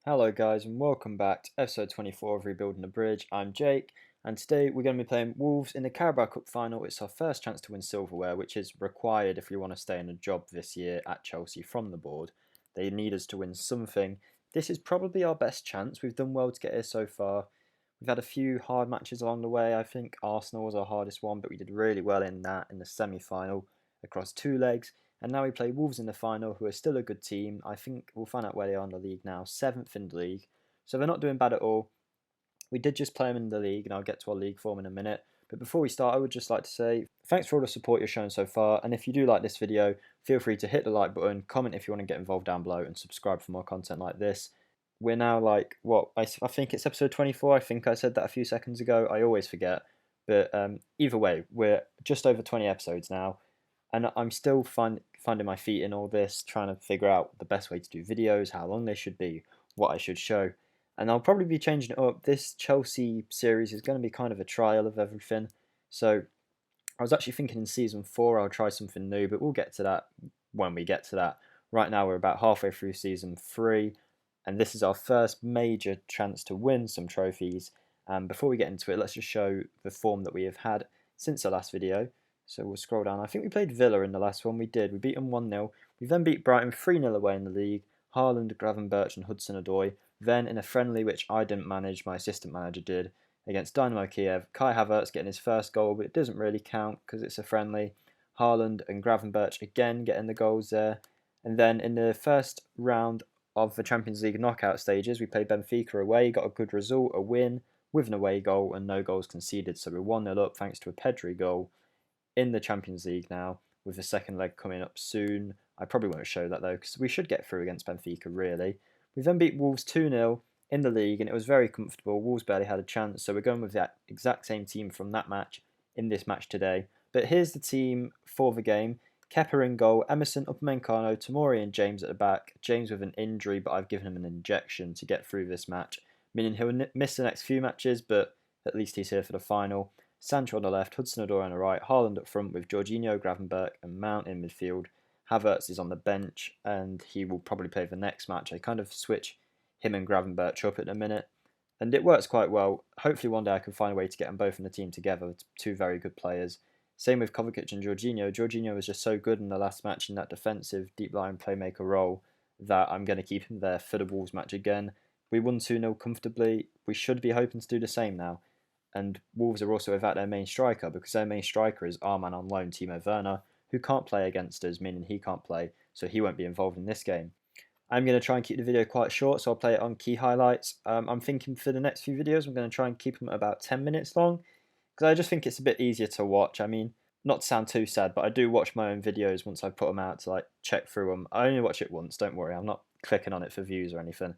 Hello guys and welcome back to episode 24 of Rebuilding the Bridge. I'm Jake and today we're going to be playing Wolves in the Carabao Cup final. It's our first chance to win silverware, which is required if we want to stay in a job this year at Chelsea from the board. They need us to win something. This is probably our best chance. We've done well to get here so far. We've had a few hard matches along the way. I think Arsenal was our hardest one, but we did really well in that in the semi-final across two legs. And now we play Wolves in the final, who are still a good team. I think we'll find out where they are in the league now. 7th in the league. So they're not doing bad at all. We did just play them in the league, and I'll get to our league form in a minute. But before we start, I would just like to say thanks for all the support you're showing so far. And if you do like this video, feel free to hit the like button, comment if you want to get involved down below, and subscribe for more content like this. We're now like, what, I think it's episode 24. I think I said that a few seconds ago. I always forget. But either way, we're just over 20 episodes now. And I'm still finding my feet in all this, trying to figure out the best way to do videos, how long they should be, what I should show. And I'll probably be changing it up. This Chelsea series is going to be kind of a trial of everything. So I was actually thinking in season 4 I'll try something new, but we'll get to that when we get to that. Right now we're about halfway through season 3, and this is our first major chance to win some trophies. And before we get into it, let's just show the form that we have had since the last video. So we'll scroll down. I think we played Villa in the last one. We did. We beat them 1-0. We then beat Brighton 3-0 away in the league. Haaland, Gravenberch and Hudson-Odoi. Then in a friendly, which I didn't manage, my assistant manager did, against Dynamo Kiev, Kai Havertz getting his first goal, but it doesn't really count because it's a friendly. Haaland and Gravenberch again getting the goals there. And then in the first round of the Champions League knockout stages, we played Benfica away, got a good result, a win, with an away goal and no goals conceded. So we're 1-0 up thanks to a Pedri goal in the Champions League now, with the second leg coming up soon. I probably won't show that though, because we should get through against Benfica, really. We then beat Wolves 2-0 in the league, and it was very comfortable. Wolves barely had a chance, so we're going with that exact same team from that match in this match today. But here's the team for the game. Kepa in goal, Emerson, Upamecano, Tomori and James at the back. James with an injury, but I've given him an injection to get through this match, meaning he'll miss the next few matches, but at least he's here for the final. Sancho on the left, Hudson-Odoi on the right, Haaland up front with Jorginho, Gravenberch and Mount in midfield. Havertz is on the bench and he will probably play the next match. I kind of switch him and Gravenberch up at the minute and it works quite well. Hopefully one day I can find a way to get them both in the team together. It's two very good players. Same with Kovacic and Jorginho. Jorginho was just so good in the last match in that defensive deep line playmaker role that I'm going to keep him there for the Wolves match again. We won 2-0 comfortably. We should be hoping to do the same now. And Wolves are also without their main striker because their main striker is our man on loan, Timo Werner, who can't play against us, meaning he can't play, so he won't be involved in this game. I'm going to try and keep the video quite short, so I'll play it on key highlights. I'm thinking for the next few videos, I'm going to try and keep them at about 10 minutes long, because I just think it's a bit easier to watch. I mean, not to sound too sad, but I do watch my own videos once I put them out to like check through them. I only watch it once, don't worry, I'm not clicking on it for views or anything.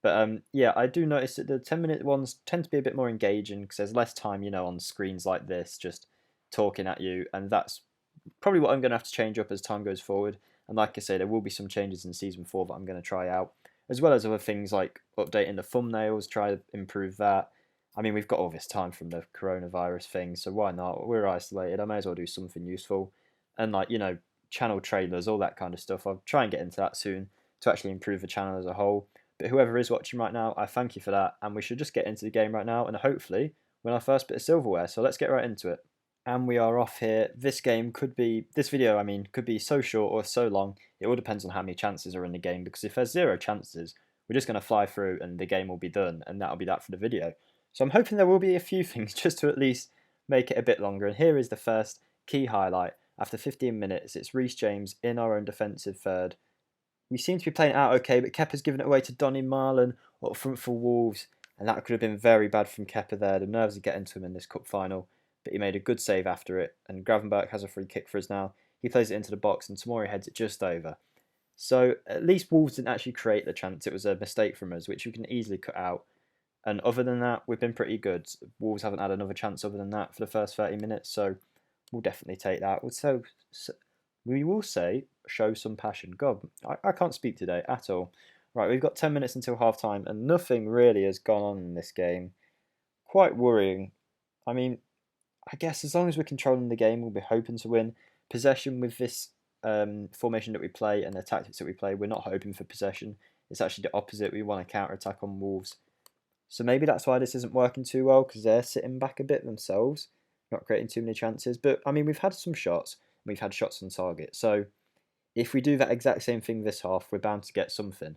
But yeah, I do notice that the 10-minute ones tend to be a bit more engaging because there's less time, on screens like this, just talking at you. And that's probably what I'm going to have to change up as time goes forward. And like I say, there will be some changes in Season 4 that I'm going to try out, as well as other things like updating the thumbnails, try to improve that. I mean, we've got all this time from the coronavirus thing, so why not? We're isolated. I may as well do something useful. And like, channel trailers, all that kind of stuff. I'll try and get into that soon to actually improve the channel as a whole. But whoever is watching right now, I thank you for that. And we should just get into the game right now and hopefully win our first bit of silverware. So let's get right into it. And we are off here. This video, could be so short or so long. It all depends on how many chances are in the game. Because if there's 0 chances, we're just going to fly through and the game will be done. And that'll be that for the video. So I'm hoping there will be a few things just to at least make it a bit longer. And here is the first key highlight. After 15 minutes, it's Reece James in our own defensive third. We seem to be playing it out okay, but Kepa's given it away to Donny Marlon up front for Wolves, and that could have been very bad from Kepa there. The nerves are getting to him in this cup final, but he made a good save after it, and Gravenberch has a free kick for us now. He plays it into the box, and Tomori heads it just over. So at least Wolves didn't actually create the chance. It was a mistake from us, which we can easily cut out. And other than that, we've been pretty good. Wolves haven't had another chance other than that for the first 30 minutes, so we'll definitely take that. We will say, show some passion. God, I can't speak today at all. Right, we've got 10 minutes until half time, and nothing really has gone on in this game. Quite worrying. I mean, I guess as long as we're controlling the game, we'll be hoping to win. Possession with this formation that we play and the tactics that we play, we're not hoping for possession. It's actually the opposite. We want to counter-attack on Wolves. So maybe that's why this isn't working too well, because they're sitting back a bit themselves, not creating too many chances. But, I mean, we've had some shots. We've had shots on target. So if we do that exact same thing this half, we're bound to get something.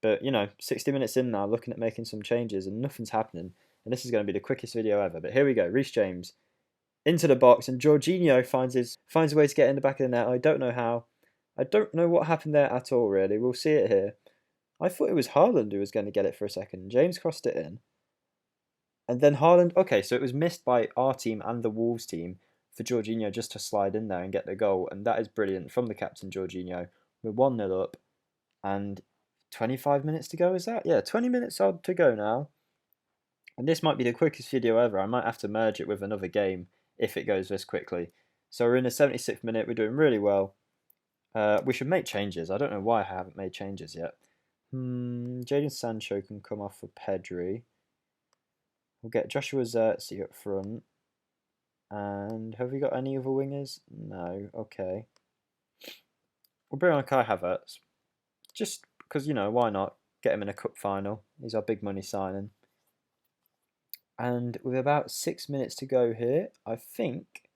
But, 60 minutes in now, looking at making some changes, and nothing's happening. And this is going to be the quickest video ever. But here we go. Reece James into the box, and Jorginho finds a way to get in the back of the net. I don't know how. I don't know what happened there at all, really. We'll see it here. I thought it was Haaland who was going to get it for a second. James crossed it in. And then Haaland... Okay, so it was missed by our team and the Wolves team for Jorginho just to slide in there and get the goal. And that is brilliant from the captain, Jorginho. We're 1-0 up. And 25 minutes to go, is that? Yeah, 20 minutes odd to go now. And this might be the quickest video ever. I might have to merge it with another game if it goes this quickly. So we're in the 76th minute. We're doing really well. We should make changes. I don't know why I haven't made changes yet. Jadon Sancho can come off for Pedri. We'll get Joshua Zirkzee up front. And have we got any other wingers? No. Okay. We'll bring on Kai Havertz. Just because, why not? Get him in a cup final. He's our big money signing. And with about 6 minutes to go here, I think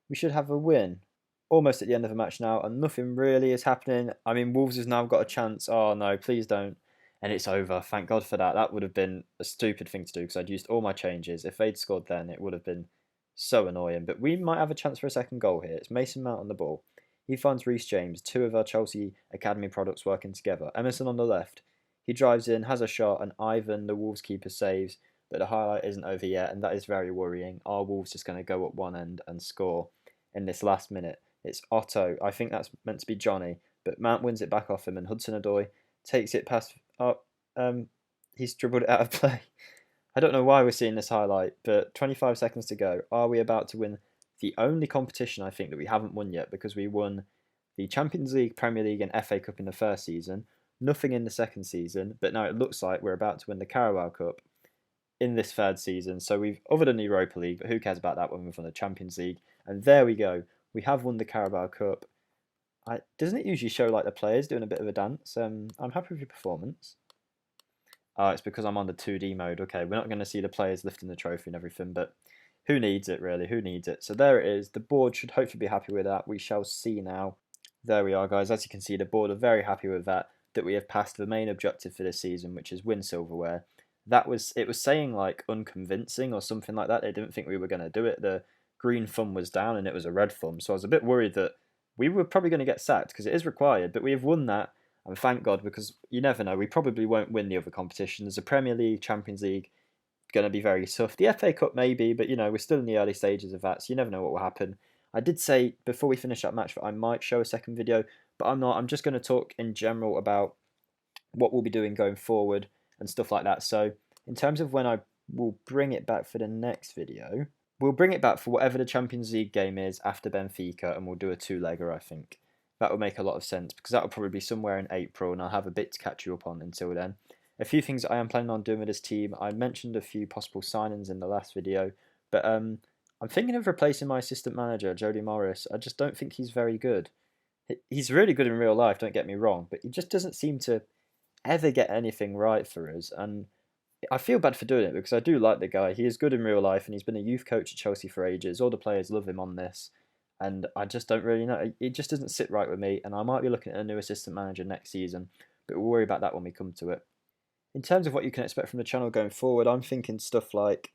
we should have a win. Almost at the end of the match now, and nothing really is happening. I mean, Wolves has now got a chance. Oh, no, please don't. And it's over. Thank God for that. That would have been a stupid thing to do because I'd used all my changes. If they'd scored then, it would have been so annoying. But we might have a chance for a second goal here. It's Mason Mount on the ball. He finds Reece James, two of our Chelsea Academy products working together. Emerson on the left. He drives in, has a shot, and Ivan, the Wolves keeper, saves. But the highlight isn't over yet, and that is very worrying. Our Wolves just going to go up one end and score in this last minute. It's Otto. I think that's meant to be Johnny, but Mount wins it back off him, and Hudson-Odoi takes it past... he's dribbled it out of play. I don't know why we're seeing this highlight, but 25 seconds to go. Are we about to win the only competition, I think, that we haven't won yet, because we won the Champions League, Premier League, and FA Cup in the first season, nothing in the second season, but now it looks like we're about to win the Carabao Cup in this third season. So we've, other than the Europa League, but who cares about that when we've won the Champions League? And there we go. We have won the Carabao Cup. Doesn't it usually show like the players doing a bit of a dance? I'm happy with your performance. Oh, it's because I'm on the 2D mode. Okay, we're not going to see the players lifting the trophy and everything, but who needs it really? Who needs it? So there it is. The board should hopefully be happy with that. We shall see now. There we are, guys. As you can see, the board are very happy with that we have passed the main objective for this season, which is win silverware. It was saying like unconvincing or something like that. They didn't think we were going to do it. The green thumb was down and it was a red thumb. So I was a bit worried that we were probably going to get sacked because it is required. But we have won that, and thank God, because you never know. We probably won't win the other competitions. The Premier League, Champions League, going to be very tough. The FA Cup maybe, but we're still in the early stages of that, so you never know what will happen. I did say before we finish that match that I might show a second video, but I'm not. I'm just going to talk in general about what we'll be doing going forward and stuff like that. So in terms of when I will bring it back for the next video, we'll bring it back for whatever the Champions League game is after Benfica, and we'll do a two-legger, I think. That would make a lot of sense, because that will probably be somewhere in April, and I'll have a bit to catch you up on until then. A few things I am planning on doing with this team. I mentioned a few possible signings in the last video, but I'm thinking of replacing my assistant manager, Jody Morris. I just don't think he's very good. He's really good in real life, don't get me wrong, but he just doesn't seem to ever get anything right for us, and I feel bad for doing it because I do like the guy. He is good in real life, and he's been a youth coach at Chelsea for ages. All the players love him on this, and I just don't really know. It just doesn't sit right with me, and I might be looking at a new assistant manager next season, but we'll worry about that when we come to it. In terms of what you can expect from the channel going forward, I'm thinking stuff like,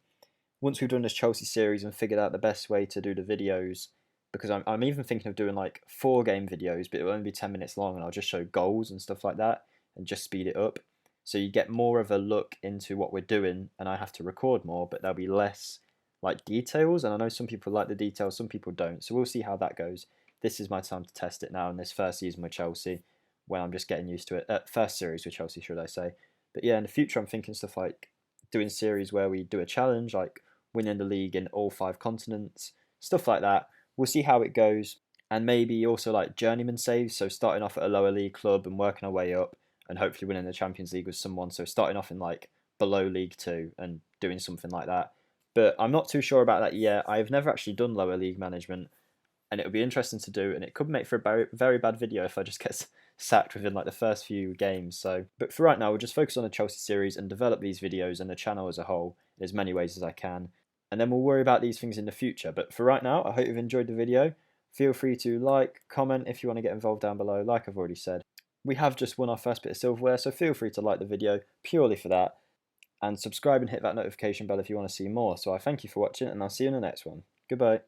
once we've done this Chelsea series and figured out the best way to do the videos, because I'm even thinking of doing like 4-game videos, but it will only be 10 minutes long, and I'll just show goals and stuff like that, and just speed it up. So you get more of a look into what we're doing, and I have to record more, but there'll be less like details, and I know some people like the details, some people don't, so we'll see how that goes. This is my time to test it now in this first season with Chelsea, when I'm just getting used to it. First series with Chelsea, should I say. But yeah, in the future I'm thinking stuff like doing series where we do a challenge, like winning the league in all 5 continents, stuff like that. We'll see how it goes, and maybe also like journeyman saves, so starting off at a lower league club and working our way up, and hopefully winning the Champions League with someone. So starting off in like below League 2 and doing something like that. But I'm not too sure about that yet. I've never actually done lower league management. and it would be interesting to do, and it could make for a very, very bad video if I just get sacked within like the first few games. So, but for right now, we'll just focus on the Chelsea series and develop these videos and the channel as a whole in as many ways as I can, and then we'll worry about these things in the future. But for right now, I hope you've enjoyed the video. Feel free to like, comment if you want to get involved down below. Like I've already said, we have just won our first bit of silverware, so feel free to like the video purely for that, and subscribe and hit that notification bell if you want to see more. So I thank you for watching, and I'll see you in the next one. Goodbye.